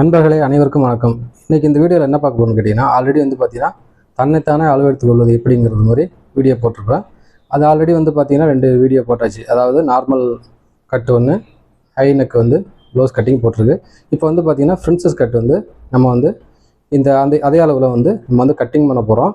நண்பர்களே அனைவருக்கும் வணக்கம். இன்றைக்கி இந்த வீடியோவில் என்ன பார்க்க போகணும்னு கேட்டிங்கன்னா, ஆல்ரெடி வந்து பார்த்தீங்கன்னா தன்னைத்தானே அளவெடுத்துக் கொள்வது எப்படிங்கிறது மாதிரி வீடியோ போட்டிருப்பேன். அது ஆல்ரெடி வந்து பார்த்தீங்கன்னா 2 வீடியோ போட்டாச்சு. அதாவது நார்மல் கட் ஒன்று, ஹை நெக் வந்து க்ளோஸ் கட்டிங் போட்டிருக்கு. இப்போ வந்து பார்த்தீங்கன்னா பிரின்சஸ் கட் வந்து நம்ம வந்து அதே அளவில் வந்து நம்ம வந்து கட்டிங் பண்ண போகிறோம்.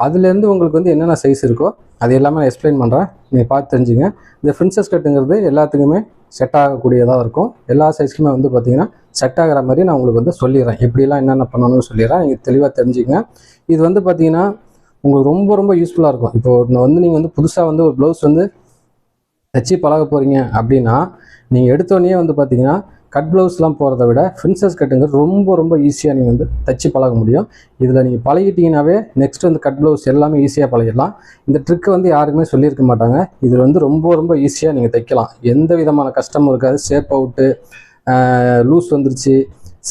அதுலேருந்து உங்களுக்கு வந்து என்னென்ன சைஸ் இருக்கோ அது எல்லாமே நான் எக்ஸ்பிளைன் பண்ணுறேன், நீங்கள் பார்த்து தெரிஞ்சுங்க. இந்த பிரின்சஸ் கட்டுங்கிறது எல்லாத்துக்குமே செட் ஆகக்கூடியதாக இருக்கும். எல்லா சைஸ்க்குமே வந்து பார்த்திங்கன்னா செட் ஆகிற மாதிரி நான் உங்களுக்கு வந்து சொல்லிடுறேன். எப்படிலாம் என்னென்ன பண்ணணும்னு சொல்லிடுறேன், நீங்கள் தெளிவாக தெரிஞ்சுங்க. இது வந்து பார்த்திங்கன்னா உங்களுக்கு ரொம்ப ரொம்ப யூஸ்ஃபுல்லாக இருக்கும். இப்போ வந்து நீங்கள் வந்து புதுசாக வந்து ஒரு ப்ளவுஸ் வந்து தச்சு பழக போகிறீங்க அப்படின்னா, நீங்கள் எடுத்தோடனே வந்து பார்த்திங்கன்னா கட் ப்ளவுஸ்லாம் போகிறத விட பிரின்சஸ் கட்டுங்கிறது ரொம்ப ரொம்ப ஈஸியாக நீங்கள் வந்து தச்சு பழக முடியும். இதில் நீங்கள் பழகிட்டீங்கன்னாவே நெக்ஸ்ட் வந்து கட் ப்ளவுஸ் எல்லாமே ஈஸியாக பழகிடலாம். இந்த ட்ரிக்கு வந்து யாருக்குமே சொல்லியிருக்க மாட்டாங்க. இதில் வந்து ரொம்ப ரொம்ப ஈஸியாக நீங்கள் தைக்கலாம். எந்த விதமான கஷ்டமும் இருக்காது. ஷேப் அவுட்டு, லூஸ் வந்துருச்சு,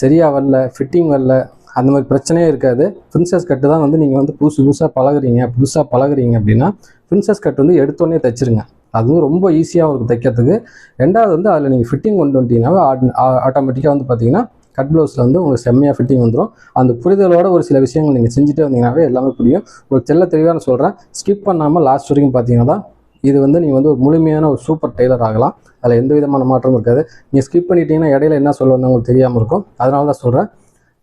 சரியாக வரல, ஃபிட்டிங் வரல, அந்த மாதிரி பிரச்சனையே இருக்காது. பிரின்சஸ் கட்டு தான் வந்து நீங்கள் வந்து புதுசாக பழகுறீங்க அப்படின்னா பிரின்சஸ் கட் வந்து எடுத்தோடனே தைச்சிருங்க. அதுவும் ரொம்ப ஈஸியாக உங்களுக்கு தைக்கிறதுக்கு. ரெண்டாவது வந்து அதில் நீங்கள் ஃபிட்டிங் கொண்டு வந்துட்டீங்கன்னாவே ஆட்டோமேட்டிக்காக வந்து பார்த்தீங்கன்னா கட் ப்ளவுஸில் வந்து உங்களுக்கு செம்மையாக ஃபிட்டிங் வந்துடும். அந்த புரிதலோட ஒரு சில விஷயங்கள் நீங்கள் செஞ்சுட்டு வந்தீங்கன்னாவே எல்லாமே புரியும். ஒரு தெளிவாக நான் சொல்கிறேன், ஸ்கிப் பண்ணாமல் லாஸ்ட் வரைக்கும் பார்த்தீங்கன்னா தான் இது வந்து நீங்கள் வந்து ஒரு முழுமையான ஒரு சூப்பர் டெய்லர் ஆகலாம். அதில் எந்த விதமான மாற்றமும் இருக்காது. நீங்கள் ஸ்கிப் பண்ணிட்டீங்கன்னா இடையில என்ன சொல்ல வந்து உங்களுக்கு தெரியாமல் இருக்கும். அதனால தான் சொல்கிறேன்.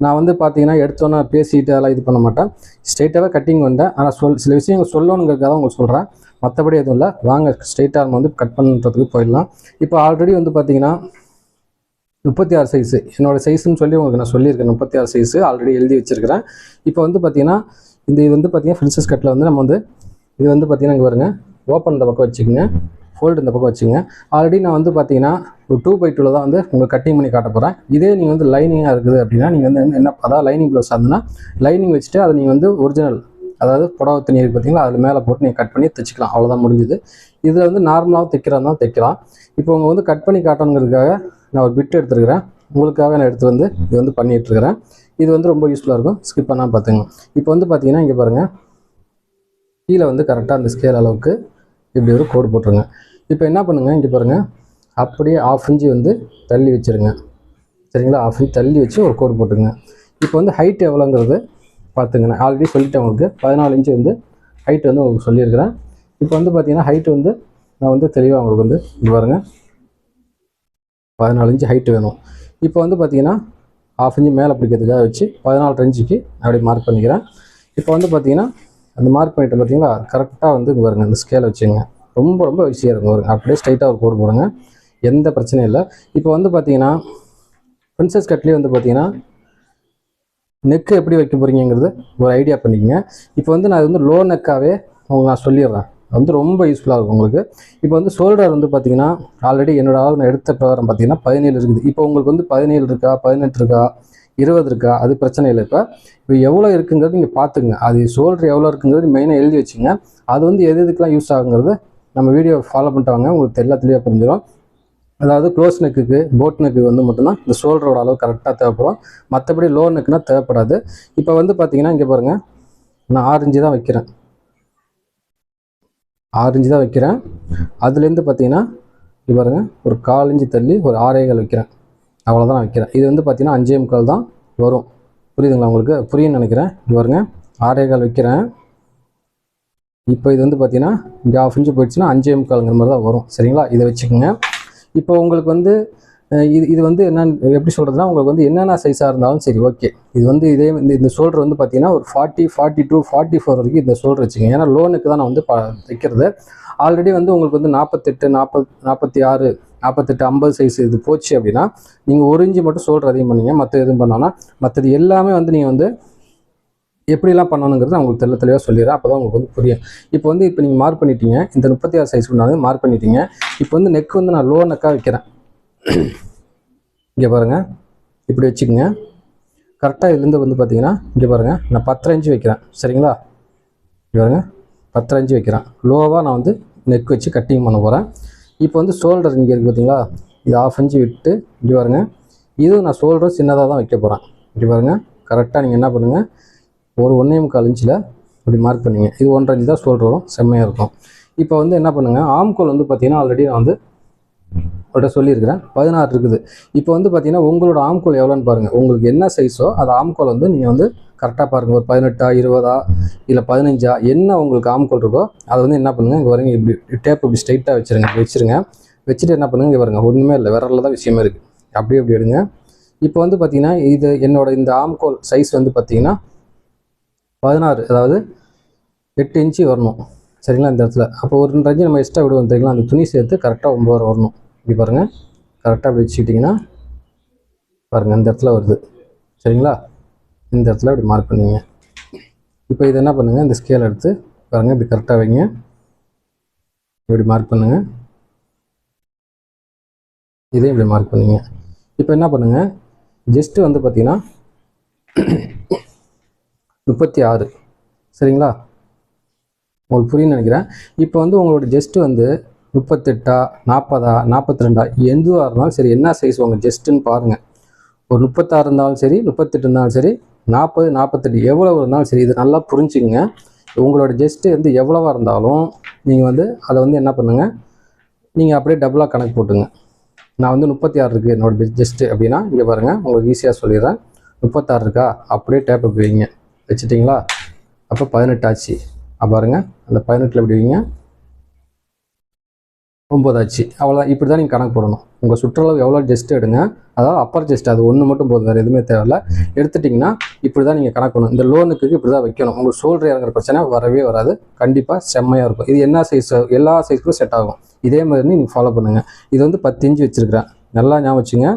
நான் வந்து பார்த்தீங்கன்னா எடுத்தோன்னே பேசிட்டு அதெல்லாம் இது பண்ண மாட்டேன். ஸ்ட்ரெயிட்டாகவே கட்டிங் வந்தேன். ஆனால் சில விஷயங்கள் சொல்லணுங்கிறதுக்காக தான் உங்களுக்கு சொல்கிறேன், மற்றபடி எதுவும் இல்லை. வாங்க ஸ்ட்ரெயிட்டாக நம்ம வந்து கட் பண்ணுறதுக்கு போயிடலாம். இப்போ ஆல்ரெடி வந்து பார்த்தீங்கன்னா 36 சைஸு என்னோடய சைஸுன்னு சொல்லி உங்களுக்கு நான் சொல்லியிருக்கேன். 36 சைஸு ஆல்ரெடி எழுதி வச்சுருக்கிறேன். இப்போ வந்து பார்த்தீங்கன்னா இது வந்து பார்த்தீங்கன்னா பிரின்சஸ் கட்டில் வந்து நம்ம வந்து இது வந்து பார்த்தீங்கன்னா இங்கே பாருங்க, ஓப்பன் இந்த பக்கம் வச்சுக்கோங்க, ஃபோல்டு இந்த பக்கம் வச்சுங்க. ஆல்ரெடி நான் வந்து பார்த்தீங்கன்னா ஒரு 2x2 தான் வந்து உங்களுக்கு கட்டிங் பண்ணி காட்ட போகிறேன். இதே நீங்கள் வந்து லைனிங்காக இருக்குது அப்படின்னா நீங்கள் வந்து என்ன, அதாவது லைனிங் ப்ளவுஸ் இருந்ததுன்னா லைனிங் வச்சுட்டு அதை நீங்கள் வந்து ஒரிஜினல், அதாவது புடவை துணி இருக்குது பார்த்தீங்களா, அதில் மேலே போட்டு நீங்கள் கட் பண்ணி தைச்சிக்கலாம். அவ்வளோதான், முடிஞ்சுது. இதில் வந்து நார்மலாகவும் தைக்கிறதா தைக்கலாம். இப்போ அவங்க வந்து கட் பண்ணி காட்டணுங்கிறதுக்காக நான் ஒரு பிட்டு எடுத்துருக்கிறேன். உங்களுக்காக நான் எடுத்து வந்து இது வந்து பண்ணிகிட்ருக்கிறேன். இது வந்து ரொம்ப யூஸ்ஃபுல்லாக இருக்கும், ஸ்கிப் பண்ணாமல் பார்த்துங்க. இப்போ வந்து பார்த்தீங்கன்னா இங்கே பாருங்கள், கீழே வந்து கரெக்டாக அந்த ஸ்கேல் அளவுக்கு இப்படி ஒரு கோடு போட்டுருங்க. இப்போ என்ன பண்ணுங்கள், இங்கே பாருங்கள், அப்படியே 1/2 இன்ச்சு வந்து தள்ளி வச்சுருங்க. சரிங்களா? 1/2 இன்ச் தள்ளி வச்சு ஒரு கோடு போட்டுருங்க. இப்போ வந்து ஹைட் எவ்வளோங்கிறது பார்த்துங்க. நான் ஆல்ரெடி சொல்லிட்டேன் உங்களுக்கு, 14 இன்ச்சு வந்து ஹைட் வந்து உங்களுக்கு சொல்லியிருக்கிறேன். இப்போ வந்து பார்த்தீங்கன்னா ஹைட்டு வந்து நான் வந்து தெளிவாக உங்களுக்கு வந்து இங்கே பாருங்கள், 14 இன்ச்சு ஹைட்டு வேணும். இப்போ வந்து பார்த்தீங்கன்னா 1/2 இன்ச்சு மேலே பிடிக்கிறதுக்காக வச்சு 14 இன்ச்சுக்கு அப்படி மார்க் பண்ணிக்கிறேன். இப்போ வந்து பார்த்தீங்கன்னா அந்த மார்க் பண்ணிட்டு பார்த்தீங்களா, கரெக்டாக வந்து இங்கே பாருங்கள், அந்த ஸ்கேலை வச்சுங்க. ரொம்ப ரொம்ப ஈஸியாக இருக்கும். வருங்க, அப்படியே ஸ்ட்ரைட்டாக ஒரு கோடு போடுங்க, எந்த பிரச்சனையும் இல்லை. இப்போ வந்து பார்த்தீங்கன்னா பிரின்சஸ் கட்லேயே வந்து பார்த்தீங்கன்னா நெக்கு எப்படி வைக்க போகிறீங்கிறது ஒரு ஐடியா பண்ணிக்கங்க. இப்போ வந்து நான் வந்து லோ நெக்காகவே உங்களுக்கு நான் சொல்லிடுறேன், வந்து ரொம்ப யூஸ்ஃபுல்லாக இருக்கும் உங்களுக்கு. இப்போ வந்து ஷோல்டர் வந்து பார்த்தீங்கன்னா ஆல்ரெடி என்னோட அளவு நான் எடுத்த பிரகாரம் பார்த்தீங்கன்னா 17 இருக்குது. இப்போ உங்களுக்கு வந்து 17 இருக்கா, 18 இருக்கா, 20 இருக்கா, அது பிரச்சனை இல்லை. இப்போ எவ்வளோ இருக்குங்கிறது நீங்கள் பார்த்துங்க. அது ஷோல்டர் எவ்வளோ இருக்குங்கிறது மெயினாக எழுதி வச்சுங்க. அது வந்து எதுக்கெலாம் யூஸ் ஆகுங்கிறது நம்ம வீடியோ ஃபாலோ பண்ணிட்டு வாங்க, உங்களுக்கு தெளிவாக புரிஞ்சிடும். அதாவது க்ளோஸ் நெக்குக்கு, போட் நெக்கு வந்து மட்டும்தான் இந்த ஷோல்டரோட அளவு கரெக்டாக தேவைப்படும். மற்றபடி லோ நெக்குனா தேவைப்படாது. இப்போ வந்து பார்த்தீங்கன்னா இங்கே பாருங்கள், நான் 6 இன்ச்சு தான் வைக்கிறேன். 6 இன்ச்சு தான் வைக்கிறேன். அதுலேருந்து பார்த்தீங்கன்னா இங்கே பாருங்கள், ஒரு 1/4 இன்ச்சு தள்ளி ஒரு 6.25 வைக்கிறேன். அவ்வளோதான் நான் வைக்கிறேன். இது வந்து பார்த்தீங்கன்னா 5.25 தான் வரும். புரியுதுங்களா உங்களுக்கு? புரியுன்னு நினைக்கிறேன். இங்கே பாருங்க, 6.25 வைக்கிறேன். இப்போ இது வந்து பார்த்தீங்கன்னா இங்கே 1/2 இன்ச்சு போயிடுச்சுன்னா 5.25 மாதிரி தான் வரும். சரிங்களா? இதை வச்சுக்கோங்க. இப்போ உங்களுக்கு வந்து இது வந்து என்னென்னு எப்படி சொல்கிறதுனா, உங்களுக்கு வந்து என்னென்ன சைஸாக இருந்தாலும் சரி, ஓகே. இது வந்து இதே இந்த ஷோல்டர் வந்து பார்த்தீங்கன்னா ஒரு 40, 42, 44 வரைக்கும் இந்த ஷோல்டர் வச்சுக்கோங்க. ஏன்னா லோனுக்கு தான் நான் வந்து தைக்கிறது. ஆல்ரெடி வந்து உங்களுக்கு வந்து 48, 40, 46, 48, 50 சைஸ் இது போச்சு அப்படின்னா நீங்கள் 1 இன்ச்சு மட்டும் ஷோல்டர் அதிகம் பண்ணிங்க. மற்ற எதுவும் பண்ணோன்னா மற்றது எல்லாமே வந்து நீங்கள் வந்து எப்படிலாம் பண்ணணுங்கிறது நான் உங்களுக்கு தெளிவாக சொல்லிடுறேன். அப்போ தான் உங்களுக்கு வந்து புரியும். இப்போ நீங்கள் மார்க் பண்ணிட்டீங்க, இந்த 36 சைஸ்க்கு நான் மார்க் பண்ணிட்டீங்க. இப்போ வந்து நெக் வந்து நான் லோ நெக்காக வைக்கிறேன். இங்கே பாருங்கள், இப்படி வச்சுக்கோங்க. கரெக்டாக இதுலேருந்து வந்து பார்த்தீங்கன்னா இங்கே பாருங்கள், நான் 10.5 இன்ச்சு வைக்கிறேன். சரிங்களா? இங்கே பாருங்கள், 10.5 இன்ச்சு வைக்கிறேன். லோவாக நான் வந்து நெக் வச்சு கட்டிங் பண்ண போகிறேன். இப்போ வந்து ஷோல்டர் இங்கே இருக்குது பார்த்தீங்களா, இது 1/2 இன்ச்சு விட்டு இங்கே பாருங்கள், இதுவும் நான் ஷோல்டர் சின்னதாக தான் வைக்க போகிறேன். இங்கே பாருங்கள், கரெக்டாக நீங்கள் என்ன பண்ணுங்கள், ஒரு 1.25 இன்ச்சில் இப்படி மார்க் பண்ணிங்க. இது 1.5 இன்ச்சு தான் ஷோல்டர் வரும், செம்மையாக இருக்கும். இப்போ வந்து என்ன பண்ணுங்கள், ஆம்கோல் வந்து பார்த்தீங்கன்னா ஆல்ரெடி நான் வந்து உங்கள்கிட்ட சொல்லியிருக்கிறேன் 16 இருக்குது. இப்போ வந்து பார்த்தீங்கன்னா உங்களோட ஆம்கோல் எவ்வளோன்னு பாருங்கள். உங்களுக்கு என்ன சைஸோ அது ஆம்கோல் வந்து நீங்கள் வந்து கரெக்டாக பாருங்கள். ஒரு 18 20 இல்லை 15 என்ன உங்களுக்கு ஆம்கோல் இருக்கோ அதை வந்து என்ன பண்ணுங்கள், இங்கே வரீங்க இப்படி டேப் இப்படி ஸ்ட்ரைட்டாக வச்சுருங்க. வச்சுட்டு என்ன பண்ணுங்கள், இங்கே பாருங்கள் ஒன்றுமே இல்லை, விரலில் தான் விஷயமே இருக்குது. அப்படியே இப்படி எடுங்க. இப்போ வந்து பார்த்தீங்கன்னா இது என்னோட இந்த ஆம்கோல் சைஸ் வந்து பார்த்தீங்கன்னா 16, அதாவது 8 இன்ச்சு வரணும். சரிங்களா? இந்த இடத்துல அப்போ ஒரு 2 இன்ச்சு நம்ம எக்ஸ்ட்ரா விடுவோம் தெரியுங்களா? அந்த துணி சேர்த்து கரெக்டாக 9 வரணும். இப்படி பாருங்கள், கரெக்டாக அப்படி வச்சுக்கிட்டிங்கன்னா பாருங்கள் இந்த இடத்துல வருது. சரிங்களா? இந்த இடத்துல இப்படி மார்க் பண்ணிங்க. இப்போ இது என்ன பண்ணுங்கள், இந்த ஸ்கேல் எடுத்து பாருங்கள் இப்படி கரெக்டாக வைங்க. இப்படி மார்க் பண்ணுங்கள். இதே இப்படி மார்க் பண்ணுங்க. இப்போ என்ன பண்ணுங்கள், ஜஸ்ட்டு வந்து பார்த்தீங்கன்னா 36. சரிங்களா? உங்களுக்கு புரியுன்னு நினைக்கிறேன். இப்போ வந்து உங்களோட ஜஸ்ட்டு வந்து 38 40 42 எதுவாக இருந்தாலும் சரி, என்ன சைஸ் உங்கள் ஜஸ்ட்டுன்னு பாருங்கள். ஒரு 36 இருந்தாலும் சரி, 38 இருந்தாலும் சரி, 40 48 எவ்வளோ இருந்தாலும் சரி, இது நல்லா புரிஞ்சுங்க. உங்களோட ஜஸ்ட்டு வந்து எவ்வளோவா இருந்தாலும் நீங்கள் வந்து அதை வந்து என்ன பண்ணுங்கள், நீங்கள் அப்படியே டபுளாக கணக்கு போட்டுங்க. நான் வந்து 36 இருக்குது என்னோட ஜஸ்ட்டு அப்படின்னா இங்கே பாருங்கள், உங்களுக்கு ஈஸியாக சொல்லிடுறேன். 36 இருக்கா, அப்படியே டேப் அப்படி வைங்க. வச்சுட்டிங்களா? அப்போ 18 ஆச்சு. பாருங்கள் அந்த 18 எப்படி வைங்க, 9 ஆச்சு. அவ்வளோதான். இப்படி தான் நீங்கள் கணக்கு போடணும். உங்கள் சுற்றளவு எவ்வளோ ஜஸ்ட்டு எடுங்க, அதாவது அப்பர் ஜஸ்ட் அது ஒன்று மட்டும் போதும், வேறு எதுவுமே தேவையில்லை. எடுத்துட்டிங்கன்னா இப்படி தான் நீங்கள் கணக்கு பண்ணணும். இந்த லோனுக்கு இப்படி தான் வைக்கணும். உங்களுக்கு ஷோல்டர் இறங்குற பிரச்சனை வரவே வராது. கண்டிப்பாக செம்மையாக இருக்கும். இது என்ன சைஸ், எல்லா சைஸ்க்கும் செட் ஆகும். இதே மாதிரி நீங்கள் ஃபாலோ பண்ணுங்கள். இது வந்து 10 இன்ச்சு வச்சுருக்கிறேன், நல்லா ஞாபகம் வச்சுங்க.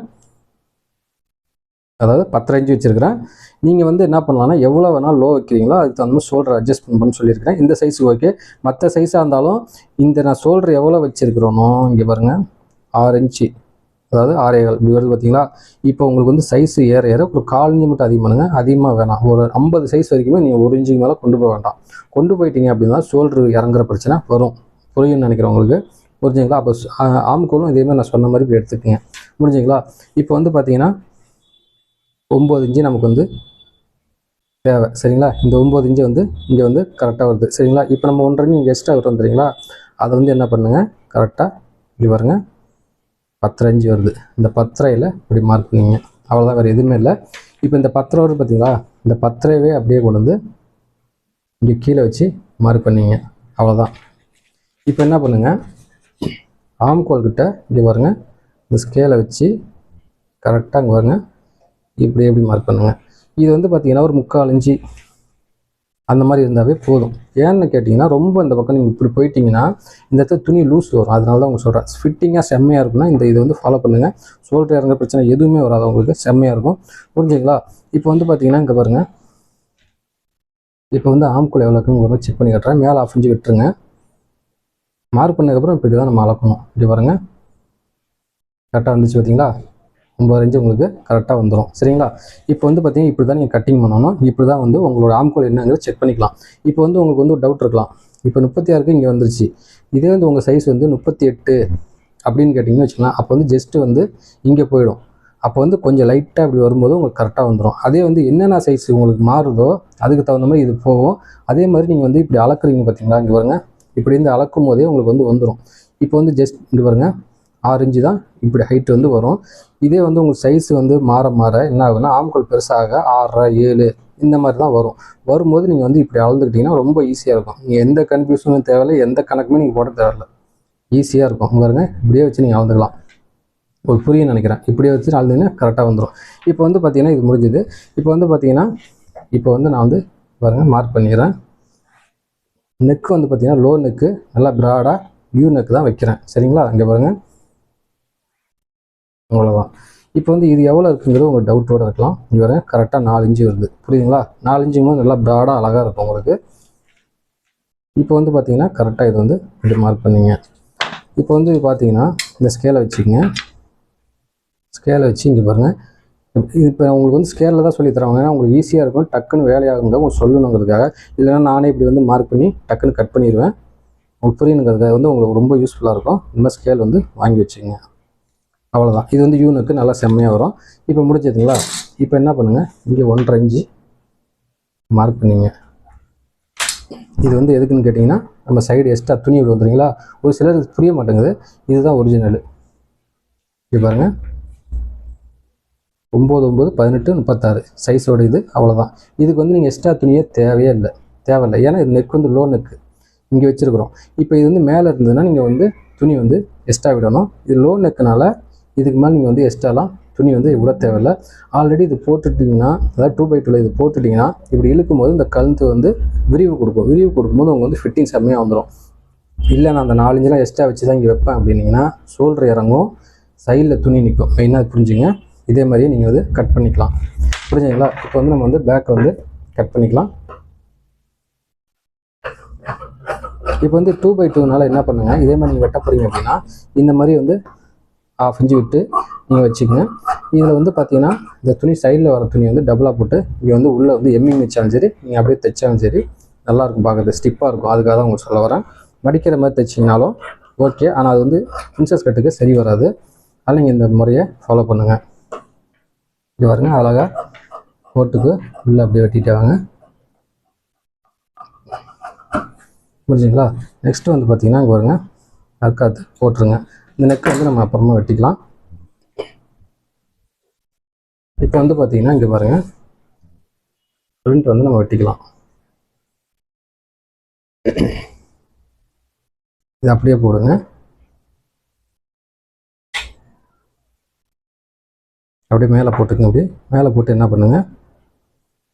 அதாவது 10 இன்ச்சு வச்சுருக்கிறேன். நீங்கள் வந்து என்ன பண்ணலாம்னா எவ்வளோ வேணால் லோ வைக்கிறீங்களோ அதுக்கு தகுந்த மாதிரி ஷோல்டர் அட்ஜஸ்ட் பண்ணணும்னு சொல்லியிருக்கிறேன். இந்த சைஸுக்கு ஓகே. மற்ற சைஸாக இருந்தாலும் இந்த நான் ஷோல்டர் எவ்வளோ வச்சுருக்கிறோனோ இங்கே பாருங்கள் 6 இன்ச்சு, அதாவது 6.25 இப்படி வருது பார்த்தீங்களா? இப்போ உங்களுக்கு வந்து சைஸு ஏற ஏற ஒரு 1/4 இன்ச்சு மட்டும் அதிகமாக வேணாம். ஒரு 50 சைஸ் வரைக்குமே நீங்கள் 1 இன்ச்சுக்கு மேலே கொண்டு போக வேண்டாம். கொண்டு போயிட்டீங்க அப்படின்னா ஷோல்டர் இறங்குற பிரச்சனை வரும். புரியும்னு நினைக்கிறேன் உங்களுக்கு. புரிஞ்சுங்களா? அப்போ ஆம்கோலும் இதேமாதிரி நான் சொன்ன மாதிரி இப்படி எடுத்துக்கங்க. முடிஞ்சுங்களா? இப்போ வந்து பார்த்தீங்கன்னா 9 இன்ச்சு நமக்கு வந்து தேவை. சரிங்களா? இந்த 9 இன்ச்சு வந்து இங்கே வந்து கரெக்டாக வருது. சரிங்களா? இப்போ நம்ம 1.5 இன்ச்சு எக்ஸ்ட்ரா வரும் தெரியுங்களா? அதை வந்து என்ன பண்ணுங்கள், கரெக்டாக இப்படி பாருங்கள் 10 இன்ச்சு வருது. இந்த 10 இப்படி மார்க் பண்ணிங்க. அவ்வளோதான், வேறு எதுவுமே இல்லை. இப்போ இந்த 10 வருது பார்த்தீங்களா? இந்த 10 அப்படியே கொண்டு வந்து இங்கே கீழே வச்சு மார்க் பண்ணிங்க. அவ்வளோதான். இப்போ என்ன பண்ணுங்கள், ஆம்கோல் கிட்ட இங்கே பாருங்கள் இந்த ஸ்கேலை வச்சு கரெக்டாக இங்கே பாருங்கள் இப்படி எப்படி மார்க் பண்ணுங்கள். இது வந்து பார்த்தீங்கன்னா ஒரு 3/4 இன்ச்சு அந்த மாதிரி இருந்தாவே போதும். ஏன்னு கேட்டிங்கன்னா ரொம்ப இந்த பக்கம் நீங்கள் இப்படி போயிட்டீங்கன்னா இந்த இடத்துல துணி லூஸ் வரும். அதனால தான் உங்களுக்கு சொல்கிறேன். ஃபிட்டிங்காக செம்மையாக இருக்குன்னா இது வந்து ஃபாலோ பண்ணுங்கள். ஷோல்டர் இறங்குற பிரச்சனை எதுவுமே வராது, உங்களுக்கு செம்மையாக இருக்கும். புரிஞ்சுங்களா? இப்போ வந்து பார்த்தீங்கன்னா இங்கே பாருங்கள், இப்போ வந்து ஆம்கோல் எவ்வளோ இருக்குன்னு ஒரு செக் பண்ணி கட்டுறேன். மேலே 1/2 இன்ச்சு விட்டுருங்க. மார்க் பண்ணதுக்கப்புறம் இப்படி தான் நம்ம அளக்கணும். இப்படி பாருங்கள், கரெக்டாக வந்துச்சு பார்த்தீங்களா? 9 இன்ச்சு உங்களுக்கு கரெக்டாக வந்துடும். சரிங்களா? இப்போ வந்து பார்த்தீங்கன்னா இப்படி தான் நீங்கள் கட்டிங் பண்ணணும். இப்படி தான் வந்து உங்களோட ஆம்கோல் என்னங்கிறது செக் பண்ணிக்கலாம். இப்போ வந்து உங்களுக்கு வந்து ஒரு டவுட் இருக்கலாம். இப்போ 36க்கு இங்கே வந்துருச்சு. இதே வந்து உங்கள் சைஸ் வந்து 38 அப்படின்னு கேட்டிங்கன்னு வச்சுக்கலாம். அப்போ வந்து ஜஸ்ட்டு வந்து இங்கே போயிடும். அப்போ வந்து கொஞ்சம் லைட்டாக அப்படி வரும்போது உங்களுக்கு கரெக்டாக வந்துடும். அதே வந்து என்னென்ன சைஸ் உங்களுக்கு மாறுதோ அதுக்கு தகுந்த மாதிரி இது போகும். அதே மாதிரி நீங்கள் வந்து இப்படி அளக்குறீங்க பார்த்தீங்களா? இங்கே பாருங்க, இப்படி இருந்து அளக்கும் போதே உங்களுக்கு வந்து வந்துடும். இப்போ வந்து ஜஸ்ட் இங்கே பாருங்க 6 இன்ச்சு தான் இப்படி ஹைட் வந்து வரும். இதே வந்து உங்களுக்கு சைஸ் வந்து மாற மாற என்ன ஆகுன்னா ஆம்கோல் பெருசாக 6 7 இந்த மாதிரி தான் வரும். வரும்போது நீங்கள் வந்து இப்படி அளந்துக்கிட்டிங்கன்னா ரொம்ப ஈஸியாக இருக்கும். நீங்கள் எந்த கன்ஃபியூஷனும் தேவையில்லை, எந்த கணக்குமே நீங்கள் போட தேவையில்லை, ஈஸியாக இருக்கும். பாருங்க, இப்படியே வச்சு நீங்கள் அளந்துக்கலாம். ஒரு புரியும் நினைக்கிறேன். இப்படியே வச்சு அளந்தீங்கன்னா கரெக்டாக வந்துடும். இப்போ வந்து பார்த்தீங்கன்னா இது முடிஞ்சுது. இப்போ வந்து பார்த்தீங்கன்னா இப்போ வந்து நான் வந்து பாருங்கள் மார்க் பண்ணிடுறேன். நெக்கு வந்து பார்த்தீங்கன்னா லோ நெக்கு நல்லா ப்ராடாக யூ நெக்கு தான் வைக்கிறேன். சரிங்களா? இங்கே பாருங்கள், அவ்வளோதான். இப்போ வந்து இது எவ்வளோ இருக்குங்கிறது உங்களுக்கு டவுட்டோடு இருக்கலாம். இங்கே வர கரெக்டாக 4 இன்ச்சு வருது. புரியுதுங்களா? 4 இன்ச்சும் போது நல்லா ப்ராடாக அழகாக இருக்கும் உங்களுக்கு. இப்போ வந்து பார்த்தீங்கன்னா கரெக்டாக இது வந்து இப்படி மார்க் பண்ணிங்க. இப்போ வந்து பார்த்தீங்கன்னா இந்த ஸ்கேலை வச்சுக்கோங்க. ஸ்கேலை வச்சு இங்கே பாருங்கள். இப்போ உங்களுக்கு வந்து ஸ்கேலில் தான் சொல்லி தருவாங்க. ஏன்னா உங்களுக்கு ஈஸியாக இருக்கும், டக்குன்னு வேலையாகுங்க உங்களுக்கு சொல்லணுங்கிறதுக்காக. இல்லைன்னா நானே இப்படி வந்து மார்க் பண்ணி டக்குன்னு கட் பண்ணிடுவேன். உங்களுக்கு புரியணுங்கிறதுக்காக வந்து உங்களுக்கு ரொம்ப யூஸ்ஃபுல்லாக இருக்கும். இந்த மாதிரி ஸ்கேல் வந்து வாங்கி வச்சுக்கோங்க. அவ்வளோதான். இது வந்து யூனுக்கு நல்லா செம்மையாக வரும். இப்போ முடிச்சதுங்களா? இப்போ என்ன பண்ணுங்கள், இங்கே 1.5 இன்ச்சு மார்க் பண்ணிங்க. இது வந்து எதுக்குன்னு கேட்டிங்கன்னா நம்ம சைடு எக்ஸ்ட்ரா துணி இப்படி வந்துடுங்களா? ஒரு சிலருக்கு புரிய மாட்டேங்குது. இதுதான் ஒரிஜினல். இது பாருங்கள் 9 9 18 36 சைஸோட இது அவ்வளோதான். இதுக்கு வந்து நீங்கள் எக்ஸ்ட்ரா துணியே தேவையில்லை. ஏன்னா இது நெக் வந்து லோ நெக்கு இங்கே வச்சுருக்குறோம். இப்போ இது வந்து மேலே இருந்ததுன்னா நீங்கள் வந்து துணி வந்து எக்ஸ்ட்ரா விடணும். இது லோ நெக்குனால இதுக்கு மேலே நீங்கள் வந்து எக்ஸ்ட்ராலாம் துணி வந்து விட தேவையில்லை. ஆல்ரெடி இது போட்டுட்டிங்கன்னா, அதாவது 2x2 இது போட்டுட்டிங்கன்னா இப்படி இழுக்கும் போது இந்த கழுத்து வந்து விரிவு கொடுக்கும்போது உங்களுக்கு வந்து ஃபிட்டிங் செம்மையாக வந்துடும். இல்லை நான் அந்த 4 இன்ச்செலாம் எக்ஸ்ட்ரா வச்சு தான் இங்கே வைப்பேன் அப்படின்னீங்கன்னா ஷோல்டர் இறங்கும், சைடில் துணி நிற்கும். மெயினாக புரிஞ்சுங்க. இதே மாதிரியே நீங்கள் வந்து கட் பண்ணிக்கலாம். புரிஞ்சுங்களா? இப்போ வந்து நம்ம வந்து பேக் வந்து கட் பண்ணிக்கலாம். இப்போ வந்து 2x2னால என்ன பண்ணுங்கள், இதே மாதிரி நீங்கள் வெட்ட போகிறீங்க அப்படின்னா இந்த மாதிரி வந்து 1/2 இன்ச்சு விட்டு நீங்கள் வச்சுக்கோங்க. இதில் வந்து பார்த்தீங்கன்னா இந்த துணி சைடில் வர துணி வந்து டபுளாக போட்டு இங்கே வந்து உள்ளே வந்து எம்மிங் வச்சாலும் சரி, நீங்கள் அப்படியே தைச்சாலும் சரி நல்லாயிருக்கும், பார்க்குறது ஸ்டிப்பாக இருக்கும். அதுக்காக தான் உங்களுக்கு சொல்ல வரேன். மடிக்கிற மாதிரி தைச்சிங்கனாலும் ஓகே, ஆனால் அது வந்து பிரின்சஸ் கட்டுக்கு சரி வராது. அதனால் நீங்கள் இந்த முறையை ஃபாலோ பண்ணுங்கள். இங்கே பாருங்க, அழகாக கோட்டுக்கு உள்ளே அப்படியே வெட்டிட்டு வாங்க. புரிஞ்சுங்களா? நெக்ஸ்ட்டு வந்து பார்த்தீங்கன்னா இங்கே பாருங்க, அர்க்காத்து போட்டுருங்க. இந்த நெக்கை வந்து நம்ம அப்புறமா வெட்டிக்கலாம். இப்போ வந்து பார்த்தீங்கன்னா இங்கே பாருங்கள், ஃப்ரண்ட் வந்து நம்ம வெட்டிக்கலாம். இது அப்படியே போடுங்க. அப்படியே மேலே போட்டுக்கங்க. அப்படியே மேலே போட்டு என்ன பண்ணுங்கள்,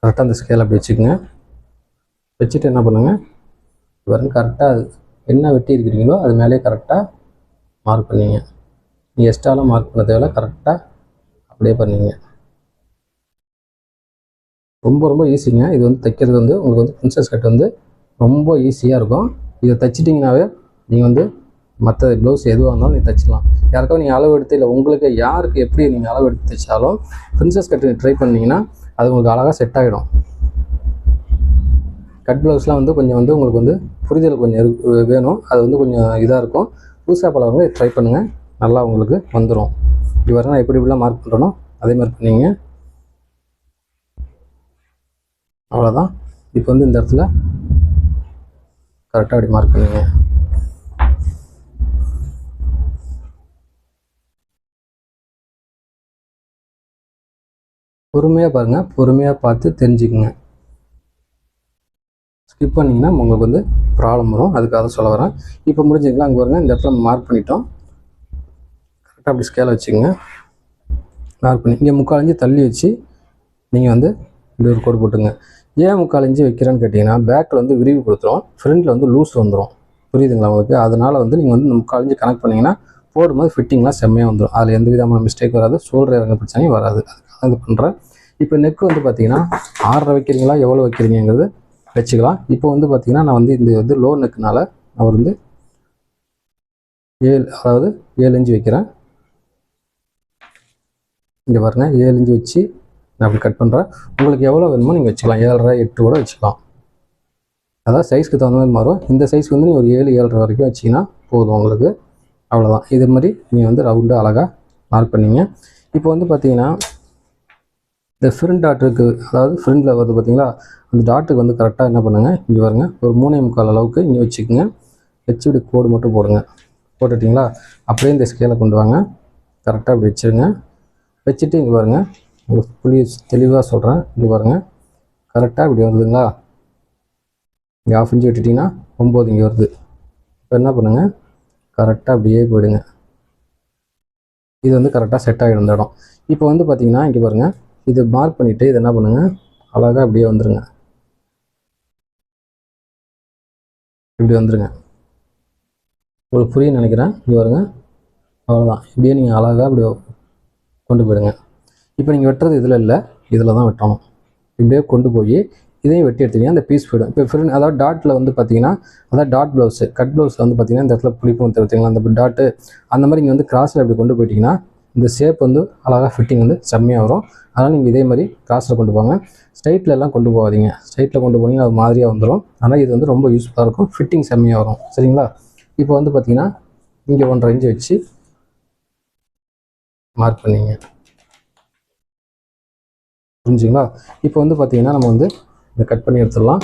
கரெக்டாக அந்த ஸ்கேல் அப்படி வச்சுக்கோங்க. வச்சுட்டு என்ன பண்ணுங்கள், பாருங்க கரெக்டாக என்ன வெட்டி இருக்கிறீங்களோ அது மேலே கரெக்டாக மார்க் பண்ணிங்க. நீங்கள் எக்ஸ்ட்ராலாம் மார்க் பண்ண தேவையில்ல, கரெக்டாக அப்படியே பண்ணிங்க. ரொம்ப ரொம்ப ஈஸிங்க. இது வந்து தைக்கிறது வந்து உங்களுக்கு வந்து பிரின்சஸ் கட் வந்து ரொம்ப ஈஸியாக இருக்கும். இதை தைச்சிட்டிங்கனாவே நீங்கள் வந்து மற்ற ப்ளவுஸ் எதுவாக இருந்தாலும் நீங்கள் தைச்சிக்கலாம். யாருக்காவது நீங்கள் அளவு எடுத்து, இல்லை உங்களுக்கு யாருக்கு எப்படி நீங்கள் அளவு எடுத்து தைச்சாலும் பிரின்சஸ் கட்டு ட்ரை பண்ணிங்கன்னா அது உங்களுக்கு அழகாக செட் ஆகிடும். கட் ப்ளவுஸ்லாம் வந்து கொஞ்சம் வந்து உங்களுக்கு வந்து புரிதல் கொஞ்சம் வேணும். அது வந்து கொஞ்சம் இதாக இருக்கும். புதுசாக பழவங்க ட்ரை பண்ணுங்கள், நல்லா உங்களுக்கு வந்துடும். இப்படி வர நான் எப்படி இப்படிலாம் மார்க் பண்ணுறனோ அதே மாதிரி பண்ணிங்க. அவ்வளோதான். இப்போ வந்து இந்த இடத்துல கரெக்டாக அப்படி மார்க் பண்ணிங்க. பொறுமையாக பாருங்கள், பொறுமையாக பார்த்து தெரிஞ்சுக்குங்க. ஸ்கிப் பண்ணிங்கன்னா உங்களுக்கு வந்து ப்ராப்ளம் வரும். அதுக்காக சொல்ல வரேன். இப்போ முடிஞ்சுக்கலாம். அங்கே பாருங்கள், இந்த இடத்துல மார்க் பண்ணிட்டோம். கரெக்டாக அப்படி ஸ்கேலை வச்சுக்கோங்க. மார்க் பண்ணி இங்கே 3/4 இன்ச்சு தள்ளி வச்சு நீங்கள் வந்து இப்படி ஒரு கோடு போட்டுங்க. ஏன் 3/4 இன்ச்சு வைக்கிறேன்னு கேட்டிங்கன்னா, பேக்கில் வந்து விரிவு கொடுத்துரும், ஃப்ரண்ட்டில் வந்து லூஸ் வந்துடும். புரியுதுங்களா உங்களுக்கு? அதனால் வந்து நீங்கள் வந்து 3/4 இன்ச்சு கனெக்ட் பண்ணிங்கன்னா போடும்போது ஃபிட்டிங்லாம் செம்மையாக வந்துடும். அதில் எந்த விதமான மிஸ்டேக் வராது, ஷோல்டர் இறங்க பிரச்சனையும் வராது. அதுக்காக இது பண்ணுறேன். இப்போ நெக் வந்து பார்த்தீங்கன்னா 6.5 வைக்கிறீங்களா, எவ்வளோ வைக்கிறீங்கிறது வச்சுக்கலாம். இப்போ வந்து பார்த்தீங்கன்னா நான் வந்து இந்த வந்து லோ நெக்குனால நான் வந்து 7 இன்ச்சு வைக்கிறேன். இங்கே பாருங்க, 7 இன்ச்சு வச்சு நான் அப்படி கட் பண்ணுறேன். உங்களுக்கு எவ்வளோ வேணுமோ நீங்கள் வச்சுக்கலாம். 7.5 8 கூட வச்சுக்கலாம். அதாவது சைஸ்க்கு தகுந்த மாதிரி மாறும். இந்த சைஸ்க்கு வந்து நீங்கள் ஒரு 7 7.5 வரைக்கும் வச்சிங்கன்னா போதும் உங்களுக்கு. அவ்வளோதான். இது மாதிரி நீங்கள் வந்து ரவுண்டாக அழகாக மார்க் பண்ணிங்க. இப்போ வந்து பார்த்தீங்கன்னா இந்த ஃப்ரண்ட் டாட்டுக்கு, அதாவது ஃப்ரண்டில் வருது பார்த்தீங்களா, அந்த டாட்டுக்கு வந்து கரெக்டாக என்ன பண்ணுங்கள், இங்கே பாருங்க, ஒரு 3.25 அளவுக்கு இங்கே வச்சுக்கோங்க. வச்சு இப்படி கோடு மட்டும் போடுங்க. போட்டுட்டிங்களா? அப்படியே இந்த ஸ்கேலை கொண்டு வாங்க, கரெக்டாக இப்படி வச்சுருங்க. வச்சுட்டு இங்கே பாருங்கள், உங்களுக்கு புளி தெளிவாக சொல்கிறேன். இங்கே பாருங்கள், கரெக்டாக இப்படி வருதுங்களா? இங்கே 1/2 இன்ச்சு விட்டுட்டிங்கன்னா 9 இங்கே வருது. இப்போ என்ன பண்ணுங்கள், கரெக்டாக அப்படியே போயிடுங்க. இது வந்து கரெக்டாக செட் ஆகிடும் இந்த இடம். இப்போ வந்து பார்த்தீங்கன்னா இங்கே பாருங்கள், இது மார்க் பண்ணிவிட்டு இது என்ன பண்ணுங்கள், அழகாக அப்படியே வந்துடுங்க. இப்படி வந்துடுங்க. உங்களுக்கு புரியும் நினைக்கிறேன். இங்கே பாருங்க, அவ்வளோதான். இப்படியே நீங்கள் அழகாக இப்படி கொண்டு போயிடுங்க. இப்போ நீங்கள் வெட்டுறது இதில் இல்லை, இதில் தான் வெட்டணும். இப்படியே கொண்டு போய் இதையும் வெட்டி எடுத்தீங்கன்னா அந்த பீஸ் போயிடும். இப்போ ஃப்ரண்ட், அதாவது டாட்டில் வந்து பார்த்தீங்கன்னா, அதாவது டாட் ப்ளவுஸு, கட் ப்ளவுஸில் வந்து பார்த்தீங்கன்னா இந்த இடத்துல புளிப்பும் தெரிவித்தீங்களா, அந்த டாட்டு அந்த மாதிரி இங்கே வந்து கிராஸில் இப்படி கொண்டு போயிட்டீங்கன்னா இந்த ஷேப் வந்து அழகாக ஃபிட்டிங் வந்து செம்மையாக வரும். அதனால் நீங்கள் இதே மாதிரி கிராஸில் கொண்டு போங்க. ஸ்ட்ரைட்டில் எல்லாம் கொண்டு போகாதீங்க. ஸ்ட்ரைட்டில் கொண்டு போனீங்கன்னா அது மாதிரியாக வந்துடும். ஆனால் இது வந்து ரொம்ப யூஸ்ஃபுல்லாக இருக்கும், ஃபிட்டிங் செம்மையாக வரும். சரிங்களா? இப்போ வந்து பார்த்தீங்கன்னா இங்கே 1.5 இன்ச்சு வச்சு மார்க் பண்ணிங்க. புரிஞ்சுங்களா? இப்போ வந்து பார்த்தீங்கன்னா நம்ம வந்து இதை கட் பண்ணி எடுத்துடலாம்.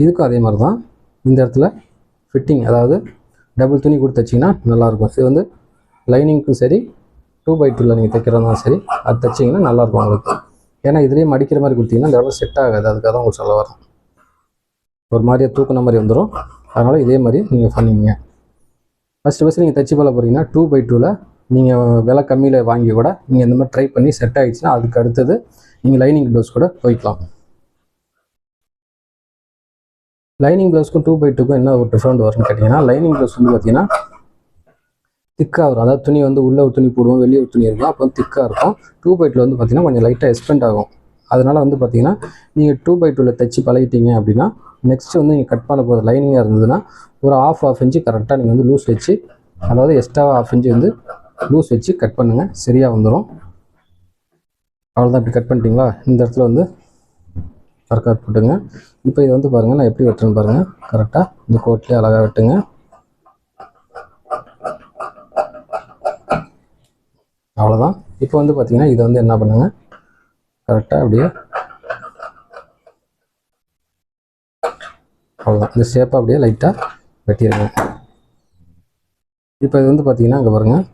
இதுக்கும் அதே மாதிரி தான் இந்த இடத்துல ஃபிட்டிங், அதாவது டபுள் துணி கொடுத்து தைச்சிங்கன்னா நல்லாயிருக்கும். இது வந்து லைனிங்க்கும் சரி 2x2 நீங்கள் தைக்கிறதுனாலும் சரி அது தைச்சிங்கன்னா நல்லாயிருக்கும் உங்களுக்கு. ஏன்னா இதுலேயே மடிக்கிற மாதிரி கொடுத்தீங்கன்னா இந்த இடத்துல செட் ஆகாது. அதுக்காக தான் உங்களுக்கு சொல்ல வரேன். ஒரு மாதிரியே தூக்குன மாதிரி வந்துடும். அதனால் இதே மாதிரி நீங்கள் பண்ணிங்க. ஃபஸ்ட்டு நீங்கள் தைச்சி போல போகிறீங்கன்னா 2x2 நீங்கள் விலை கம்மியில் வாங்கி கூட நீங்கள் இந்த மாதிரி ட்ரை பண்ணி செட் ஆகிடுச்சுன்னா அதுக்கு அடுத்தது நீங்கள் லைனிங் ப்ளவுஸ் கூட போய்க்கலாம். லைனிங் ப்ளவுஸ்க்கும் 2x2க்கும் என்ன ஒரு டிஃப்ரெண்ட் வரும்னு கேட்டிங்கன்னா, லைனிங் ப்ளவுஸ் வந்து பார்த்தீங்கன்னா திக்காக வரும். அதாவது துணி வந்து உள்ளே ஒரு துணி போடுவோம், வெளியே ஒரு துணி இருக்கும், அப்போ வந்து திக்காக இருக்கும். 2x2 வந்து பார்த்தீங்கன்னா கொஞ்சம் லைட்டாக எக்ஸ்பெண்ட் ஆகும். அதனால் வந்து பார்த்தீங்கன்னா நீங்கள் 2x2 தைச்சி பழகிட்டீங்க அப்படின்னா நெக்ஸ்ட்டு வந்து நீங்கள் கட் பண்ண போகிற லைனிங்காக இருந்ததுன்னா ஒரு ½ இன்ச்சு கரெக்டாக நீங்கள் வந்து லூஸ் வச்சு, அதாவது எக்ஸ்ட்ரா ½ இன்ச்சு வந்து லூஸ் வச்சு கட் பண்ணுங்கள், சரியாக வந்துடும். அவ்வளோதான். இப்படி கட் பண்ணிட்டீங்களா, இந்த இடத்துல வந்து கரெக்டாக போட்டுங்க. இப்போ இதை வந்து பாருங்கள் நான் எப்படி வெட்டுறேன்னு பாருங்கள். கரெக்டாக இந்த கோட்லேயே அழகாக வெட்டுங்க. அவ்வளோதான். இப்போ வந்து பார்த்தீங்கன்னா இதை வந்து என்ன பண்ணுங்க, கரெக்டாக அப்படியே அவ்வளோதான். இந்த ஷேப்பாக அப்படியே லைட்டாக வெட்டிடுங்க. இப்போ இது வந்து பார்த்தீங்கன்னா இங்கே பாருங்கள்,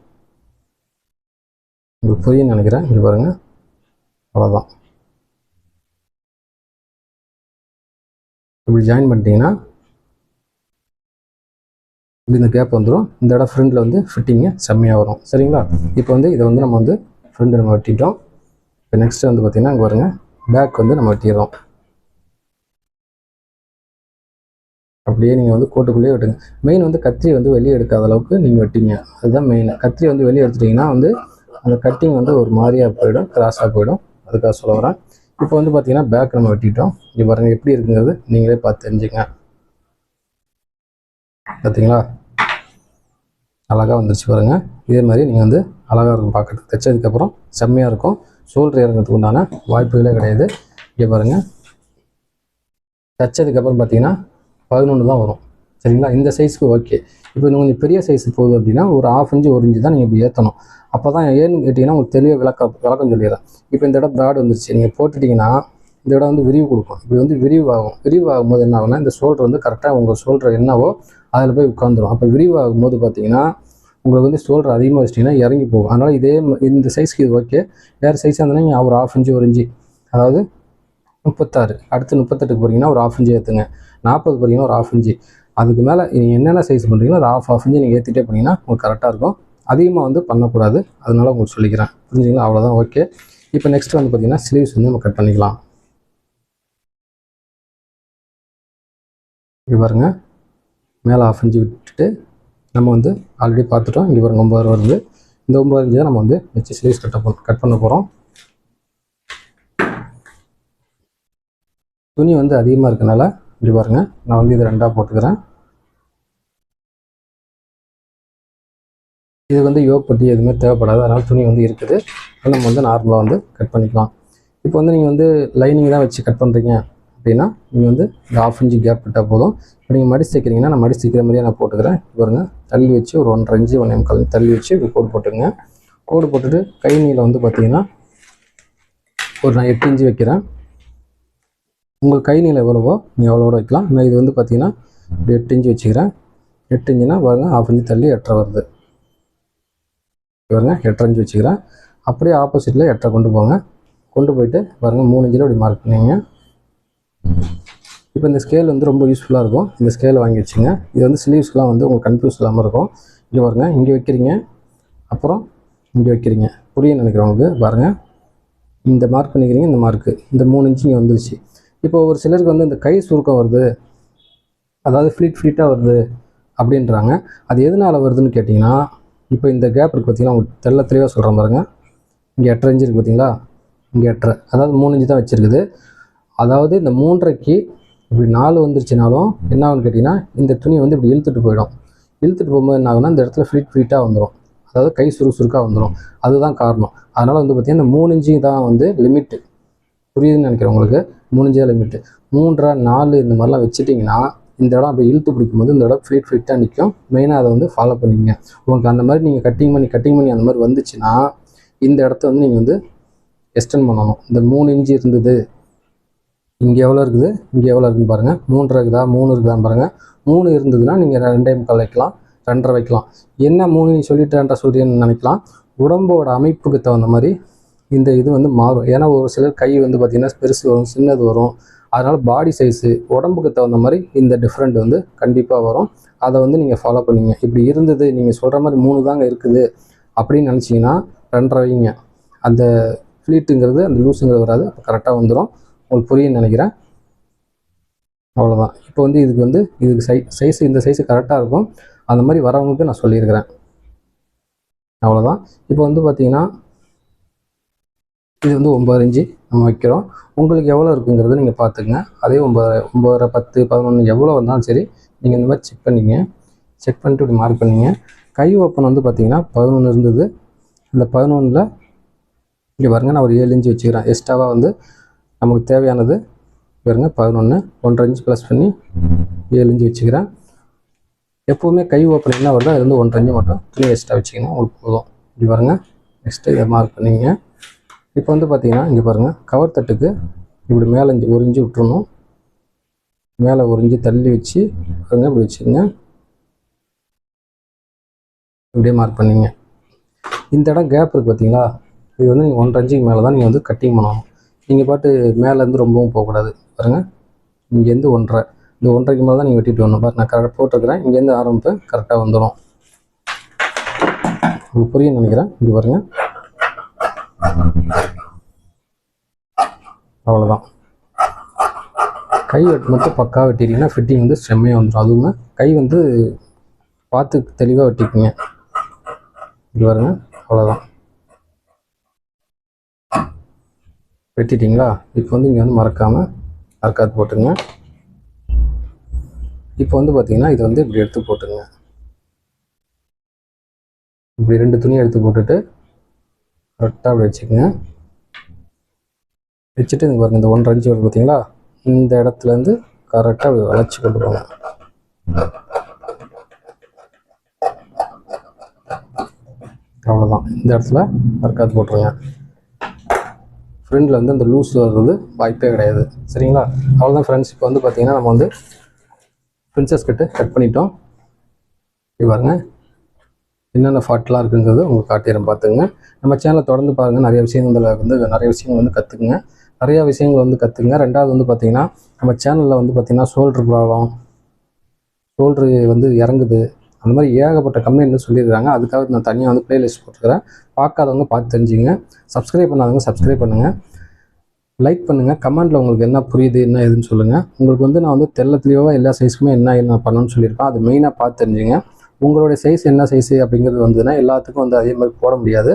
உங்களுக்கு புரியுன்னு நினைக்கிறேன். இங்கே பாருங்கள், அவ்வளோதான். இப்படி ஜாயின் பண்ணிட்டீங்கன்னா இப்படி இந்த கேப் வந்துடும். இந்த இடம் ஃப்ரண்டில் வந்து ஃபிட்டிங்கு செம்மையாக வரும். சரிங்களா? இப்போ வந்து இதை வந்து நம்ம வந்து ஃப்ரண்ட் நம்ம வெட்டிட்டோம். இப்போ நெக்ஸ்ட்டு வந்து பார்த்திங்கன்னா இங்கே பாருங்கள், பேக் வந்து நம்ம வெட்டிடுறோம். அப்படியே நீங்கள் வந்து கோட்டுக்குள்ளேயே வெட்டுங்க. மெயின் வந்து கத்திரி வந்து வெளியே எடுக்காத அளவுக்கு நீங்கள் வெட்டிங்க. அதுதான் மெயின். கத்திரி வந்து வெளியே எடுத்துட்டிங்கன்னா வந்து அந்த கட்டிங் வந்து ஒரு மாதிரியாக போயிடும், கிராஸாக போயிடும். அதுக்காக சொல்ல வரேன். இப்போ வந்து பார்த்தீங்கன்னா பேக் நம்ம வெட்டிட்டோம். இங்கே பாருங்கள் எப்படி இருக்குங்கிறது நீங்களே பார்த்து தெரிஞ்சுங்க. பார்த்தீங்களா, அழகாக வந்துருச்சு பாருங்கள். இதே மாதிரி நீங்கள் வந்து அழகாக இருக்கும் பார்க்கறதுக்கு. தைச்சதுக்கப்புறம் செம்மையாக இருக்கும். ஷோல்டர் இறங்கிறதுக்கு உண்டான வாய்ப்புகளே கிடையாது. இங்கே பாருங்கள், தைச்சதுக்கப்புறம் பார்த்தீங்கன்னா 11 தான் வரும். சரிங்களா? இந்த சைஸ்க்கு ஓகே. இப்போ கொஞ்சம் பெரிய சைஸ் போகுது அப்படின்னா ஒரு ½ இன்ச்சு 1 இன்ச்சு தான் நீங்கள் இப்படி ஏற்றணும். அப்போ தான் ஏன்னு கேட்டிங்கன்னா உங்களுக்கு தெளிவாக விளக்கம் சொல்லிடுறேன். இப்போ இந்த இடம் ப்ராட் வந்துருச்சு, நீங்கள் போட்டுட்டிங்கன்னா இந்த இடம் வந்து விரிவு கொடுக்கும். இப்படி வந்து விரிவாகும். விரிவாகும்போது என்ன ஆகும்னா இந்த ஷோல்டர் வந்து கரெக்டாக உங்கள் ஷோல்டர் என்னவோ அதில் போய் உட்காந்துரும். அப்போ விரிவாகும்போது பார்த்தீங்கன்னா உங்களுக்கு வந்து ஷோல்டர் அதிகமாக வச்சிட்டிங்கன்னா இறங்கி போகும். அதனால் இந்த சைஸ்க்கு இது ஓகே. வேறு சைஸாக இருந்தால் நீங்கள் ஒரு ½ இன்ச்சு 1 இன்ச்சு, அதாவது 36, அடுத்து 38க்கு போகிறீங்கன்னா ஒரு ½ இன்ச்சு ஏற்றுங்க. 40 போகிறீங்கன்னா ஒரு ½ இன்ச்சு. அதுக்கு மேலே நீங்கள் என்னென்ன சைஸ் பண்ணுறீங்களோ அது ½ இன்ச்சு நீங்கள் ஏற்றிட்டே பண்ணிங்கன்னா உங்களுக்கு கரெக்டாக இருக்கும். அதிகமாக வந்து பண்ணக்கூடாது. அதனால உங்களுக்கு சொல்லிக்கிறேன். புரிஞ்சுங்களா? அவ்வளோதான். ஓகே. இப்போ நெக்ஸ்ட் வந்து பார்த்திங்கன்னா ஸ்லீவ்ஸ் வந்து நம்ம கட் பண்ணிக்கலாம். இங்கே பாருங்க, மேலே ½ இன்ச்சு விட்டுட்டு நம்ம வந்து ஆல்ரெடி பார்த்துட்டோம். இங்கே பாருங்க 9 வருது. இந்த 9 இன்ச்சு தான் நம்ம வந்து வச்சு ஸ்லீவ்ஸ் கட் பண்ண போகிறோம். துணி வந்து அதிகமாக இருக்கனால இப்படி பாருங்க, நான் வந்து இதை 2ஆக போட்டுக்கிறேன். இது வந்து யோக் பட்டி எதுவுமே தேவைப்படாது. அதனால் துணி வந்து இருக்குது. நம்ம வந்து நார்மலாக வந்து கட் பண்ணிக்கலாம். இப்போ வந்து நீங்கள் வந்து லைனிங் தான் வச்சு கட் பண்ணுறீங்க அப்படின்னா நீங்கள் வந்து இந்த ½ இன்ச்சு கேப் விட்டால் போதும். இப்போ நீங்கள் மடிச்சு தைக்கிறீங்கன்னா நான் மடிச்சு தைக்கிற மாதிரியே நான் போட்டுக்கிறேன். பாருங்க, தள்ளி வச்சு ஒரு 1½ இன்ச்சு 1 தள்ளி வச்சு கோடு போட்டுங்க. கோடு போட்டுட்டு கை நீளம் வந்து பார்த்தீங்கன்னா ஒரு நான் 8 இன்ச்சு வைக்கிறேன். உங்கள் கை நீளம் எவ்வளவோ நீங்கள் எவ்வளோட வைக்கலாம். நான் இது வந்து பார்த்தீங்கன்னா இப்படி 8 இன்ச்சு வச்சுக்கிறேன். 8 இன்ச்சுனா பாருங்க, ½ இன்ச்சு தள்ளி 8.5 வருது. பாருங்க, 8.5 இன்ச்சு வச்சுக்கிறேன். அப்படியே ஆப்போசிட்டில் 8.5 கொண்டு போங்க. கொண்டு போயிட்டு பாருங்கள் 3 இன்ச்சில் இப்படி மார்க் பண்ணிங்க. இப்போ இந்த ஸ்கேல் வந்து ரொம்ப யூஸ்ஃபுல்லாக இருக்கும். இந்த ஸ்கேலை வாங்கி வச்சுங்க. இது வந்து ஸ்லீவ்ஸ்லாம் வந்து உங்களுக்கு கன்ஃபியூஸ் இல்லாமல் இருக்கும். இங்கே பாருங்க, இங்கே வைக்கிறீங்க, அப்புறம் இங்கே வைக்கிறீங்க. புரிய நினைக்கிறவங்களுக்கு பாருங்கள், இந்த மார்க் பண்ணிக்கிறீங்க, இந்த மார்க்கு இந்த 3 இன்ச்சு இங்கே வந்துருச்சு. இப்போ ஒரு சிலருக்கு வந்து இந்த கை சுருக்கம் வருது, அதாவது ஃப்ளீட்டாக வருது அப்படின்றாங்க. அது எதனால் வருதுன்னு கேட்டிங்கன்னா, இப்போ இந்த கேப் இருக்குது பார்த்தீங்கன்னா, உங்களுக்கு தெளிவாக சொல்கிறேன் பாருங்கள். இங்கே 8.5 இன்ச்சு இருக்குது பார்த்தீங்களா, இங்கே 8.5, அதாவது 3 இன்ச்சு தான் வச்சுருக்குது. அதாவது இந்த 3.5க்கு இப்படி 4 வந்துருச்சுனாலும் என்ன ஆகுன்னு கேட்டிங்கன்னா, இந்த துணி வந்து இப்படி இழுத்துட்டு போயிடும். இழுத்துட்டு போகும்போது என்ன ஆகுனா இந்த இடத்துல ஃப்ளீட்டாக வந்துடும், அதாவது கை சுருக்காக வந்துடும். அதுதான் காரணம். அதனால் வந்து பார்த்திங்கன்னா இந்த 3 இன்ச்சு தான் வந்து லிமிட்டு. புரியுதுன்னு நினைக்கிறேன் உங்களுக்கு. 3 இன்ச்சு தான் லிமிட்டு. 3.5, 4 இந்த மாதிரிலாம் வச்சுட்டிங்கன்னா இந்த இடம் அப்படி இழுத்து பிடிக்கும்போது இந்த இடம் ஃப்ளீட்டாக நிற்கும். மெயினாக அதை வந்து ஃபாலோ பண்ணிங்க. உங்களுக்கு அந்த மாதிரி நீங்கள் கட்டிங் பண்ணி அந்த மாதிரி வந்துச்சுன்னா இந்த இடத்த வந்து நீங்கள் வந்து எக்ஸ்டெண்ட் பண்ணணும். இந்த 3 இன்ச்சு இருந்தது, இங்கே எவ்வளோ இருக்குது, இங்கே எவ்வளோ இருக்குதுன்னு பாருங்கள். 3 இருக்குதா, 3 இருக்குதான்னு பாருங்கள். 3 இருந்ததுன்னா நீங்கள் 2.25 வைக்கலாம், 2.5 வைக்கலாம். என்ன 3 நீ சொல்லிட்டேன்ற சொல்கிறேன்னு நினைக்கலாம். உடம்போட அமைப்புக்கு தகுந்த மாதிரி இந்த இது வந்து மாறும். ஏன்னா ஒரு சிலர் கை வந்து பார்த்திங்கன்னா பெருசு வரும், சின்னது வரும். அதனால் பாடி சைஸு உடம்புக்கு தகுந்த மாதிரி இந்த டிஃப்ரெண்ட் வந்து கண்டிப்பாக வரும். அதை வந்து நீங்கள் ஃபாலோ பண்ணிங்க. இப்படி இருந்தது நீங்கள் சொல்கிற மாதிரி 3 தாங்க இருக்குது அப்படின்னு நினச்சிங்கன்னா 2.5 வைங்க. அந்த ஃப்ளீட்டுங்கிறது அந்த லூஸுங்கிறது வராது, அப்போ கரெக்டாக வந்துடும். உங்களுக்கு புரியுன்னு நினைக்கிறேன். அவ்வளோதான். இப்போ வந்து இதுக்கு சைஸு இந்த சைஸு கரெக்டாக இருக்கும். அந்த மாதிரி வரவங்களுக்கு நான் சொல்லியிருக்கிறேன். அவ்வளோதான். இப்போ வந்து பார்த்திங்கன்னா இது வந்து 9 இன்ச்சு நம்ம வைக்கிறோம். உங்களுக்கு எவ்வளோ இருக்குங்கிறத நீங்கள் பார்த்துக்குங்க. அதே 9, 10, 11 எவ்வளோ வந்தாலும் சரி நீங்கள் இந்த மாதிரி செக் பண்ணிங்க. செக் பண்ணிட்டு இப்படி மார்க் பண்ணிங்க. கை ஓப்பன் வந்து பார்த்திங்கன்னா 11 இருந்தது. இந்த 11ல் இங்கே பாருங்கள், நான் ஒரு 7 இன்ச்சு வச்சுக்கிறேன். எக்ஸ்ட்ராவாக வந்து நமக்கு தேவையானது பாருங்க 11, 1.5 இன்ச்சு ப்ளஸ் பண்ணி 7 இன்ச்சு வச்சுக்கிறேன். எப்போவுமே கை ஓப்பன் என்ன வருதோ அது வந்து 1.5 இன்ச்சு மட்டும் துணி எக்ஸ்ட்ரா வச்சிங்கன்னா உங்களுக்கு போதும். இப்படி பாருங்கள். நெக்ஸ்ட்டு இதை மார்க் பண்ணிங்க. இப்போ வந்து பார்த்திங்கன்னா இங்கே பாருங்கள், கவர் தட்டுக்கு இப்படி மேலே 1 இன்ச்சு விட்டுறணும். மேலே 1 இன்ச்சு தள்ளி வச்சு பாருங்கள், இப்படி வச்சுக்கோங்க. இப்படியே மார்க் பண்ணிங்க. இந்த இடம் கேப் இருக்குது பார்த்தீங்களா, இது வந்து நீங்கள் 1.5 இன்ச்சுக்கு மேலே தான் நீங்கள் வந்து கட்டிங் பண்ணணும். நீங்கள் பாட்டு மேலேருந்து ரொம்பவும் போகக்கூடாது. பாருங்கள், இங்கேருந்து 1.5, இந்த 1.5க்கு மேலே தான் நீங்கள் வெட்டிட்டு வரணும். பாரு, நான் கரெக்டாக போட்டிருக்கிறேன். இங்கேருந்து ஆரம்பிப்பு கரெக்டாக வந்துடும். உங்களுக்கு புரியுன்னு நினைக்கிறேன். இங்கே பாருங்கள், அவ்வளோதான். கை மட்டும் பக்காவாக வெட்டிட்டீங்கன்னா ஃபிட்டிங் வந்து செம்மையாக வந்துடும். அதுவுமே கை வந்து பார்த்து தெளிவாக வெட்டிக்குங்க. இது பாருங்க, அவ்வளோதான். வெட்டிட்டிங்களா? இப்போ வந்து இங்கே வந்து மறக்காது போட்டுங்க. இப்போ வந்து பார்த்தீங்கன்னா இதை வந்து இப்படி எடுத்து போட்டுங்க. இப்படி 2 துணியை எடுத்து போட்டுட்டு கரெக்டாக அப்படி வச்சுக்கோங்க. வச்சுட்டு இங்கே பாருங்கள், இந்த 1.5 இன்ச்சு வருது பார்த்தீங்களா, இந்த இடத்துலேருந்து கரெக்டாக வளைச்சி கொண்டு போங்க. அவ்வளோதான். இந்த இடத்துல மறக்காது போட்டுருங்க. ஃப்ரெண்டில் வந்து அந்த லூஸ் வர்றது வாய்ப்பே கிடையாது. சரிங்களா? அவ்வளோதான் ஃப்ரெண்ட்ஸ். இப்போ வந்து பார்த்திங்கன்னா நம்ம வந்து பிரின்சஸ் கட் பண்ணிட்டோம். இது பாருங்கள், என்னென்ன ஃபால்ட்லாம் இருக்குங்கிறது உங்களுக்கு காட்டிடுறேன், பார்த்துங்க. நம்ம சேனலை தொடர்ந்து பாருங்கள். நிறைய விஷயங்கள் வந்து கற்றுக்குங்க. நிறையா விஷயங்கள் வந்து கற்றுக்குங்க. ரெண்டாவது வந்து பார்த்திங்கன்னா நம்ம சேனலில் வந்து பார்த்திங்கன்னா ஷோல்ட்ரு ப்ராப்ளம், ஷோல்ட்ரு வந்து இறங்குது, அந்த மாதிரி ஏகப்பட்ட கம்ப்ளைண்ட் சொல்லியிருக்காங்க. அதுக்காக நான் தனியாக வந்து ப்ளேலிஸ்ட் போட்டுக்கிறேன். பார்க்காதவங்க பார்த்து தெரிஞ்சுங்க. சப்ஸ்கிரைப் பண்ணாதவங்க சப்ஸ்கிரைப் பண்ணுங்கள், லைக் பண்ணுங்கள், கமெண்ட்டில் உங்களுக்கு என்ன புரியுது என்ன ஏதுன்னு சொல்லுங்கள். உங்களுக்கு வந்து நான் வந்து தெளிவாக எல்லா சைஸுக்குமே என்ன பண்ணணும்னு சொல்லியிருக்கேன். அது மெயினாக பார்த்து தெரிஞ்சுங்க. உங்களுடைய சைஸ் என்ன சைஸு அப்படிங்கிறது வந்துன்னா எல்லாத்துக்கும் வந்து அதே மாதிரி போட முடியாது.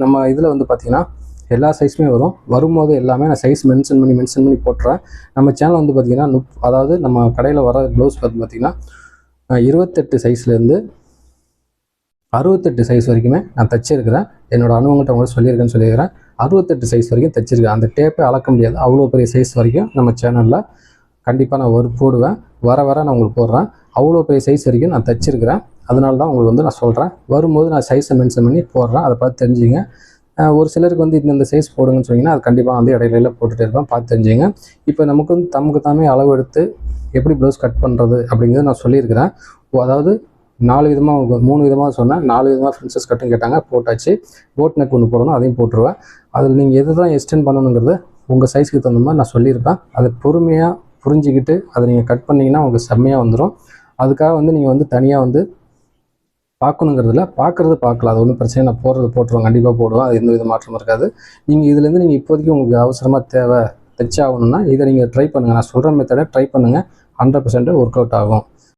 நம்ம இதில் வந்து பார்த்திங்கன்னா எல்லா சைஸுமே வரும்போது எல்லாமே நான் சைஸ் மென்ஷன் பண்ணி போட்டுறேன். நம்ம சேனல் வந்து பார்த்திங்கன்னா அதாவது நம்ம கடையில் வர ப்ளவுஸ் பார்த்திங்கன்னா 28 சைஸ்லேருந்து 68 சைஸ் வரைக்குமே நான் தைச்சிருக்கிறேன். என்னோடய அனுபவங்கிட்ட உங்களுக்கு சொல்லியிருக்கிறேன். 68 சைஸ் வரைக்கும் தைச்சிருக்கேன். அந்த டேப்பை அளக்க முடியாது, அவ்வளோ பெரிய சைஸ் வரைக்கும் நம்ம சேனலில் கண்டிப்பாக நான் போடுவேன். வர நான் உங்களுக்கு போடுறேன். அவ்வளோ பெரிய சைஸ் வரைக்கும் நான் தைச்சிருக்கிறேன். அதனால தான் உங்களுக்கு வந்து நான் சொல்கிறேன். வரும்போது நான் சைஸை மென்ஷன் பண்ணி போடுறேன். அதை பார்த்து தெரிஞ்சுங்க. ஒரு சிலருக்கு வந்து இந்த சைஸ் போடுங்கன்னு சொன்னீங்கன்னா அது கண்டிப்பாக வந்து இடையில போட்டுகிட்டே இருப்பேன், பார்த்து தெரிஞ்சுங்க. இப்போ நமக்கு வந்து தமக்கு அளவு எடுத்து எப்படி ப்ளவுஸ் கட் பண்ணுறது அப்படிங்கிறது நான் சொல்லியிருக்கிறேன். அதாவது 4 விதமாக 3 விதமாக சொன்னேன். 4 விதமாக பிரின்சஸ் கட்டும் கேட்டாங்க, போட்டாச்சு. போட் நெக் ஒன்று போடணும், அதையும் போட்டுருவேன். அதில் நீங்கள் எது தான் எக்ஸ்டெண்ட் பண்ணணுங்கிறது உங்கள் சைஸ்க்கு தகுந்த மாதிரி நான் சொல்லியிருப்பேன். அதை பொறுமையாக புரிஞ்சுக்கிட்டு அதை நீங்கள் கட் பண்ணிங்கன்னா உங்களுக்கு செம்மையாக வந்துடும். அதுக்காக வந்து நீங்கள் வந்து தனியாக வந்து பார்க்கணுங்கிறதுல பார்க்கலாம், அது ஒன்றும் பிரச்சனை. நான் போட்டுருவேன், கண்டிப்பாக போடுவேன். அது எந்த வித மாற்றமும் இருக்காது. நீங்கள் இதுலேருந்து நீங்கள் இப்போதைக்கு உங்களுக்கு அவசரமாக தேவை தைச்சாகணும்னா இதை நீங்கள் ட்ரை பண்ணுங்கள். நான் சொல்கிற மெத்தடை ட்ரை பண்ணுங்கள், 100% ஒர்க் அவுட் ஆகும்.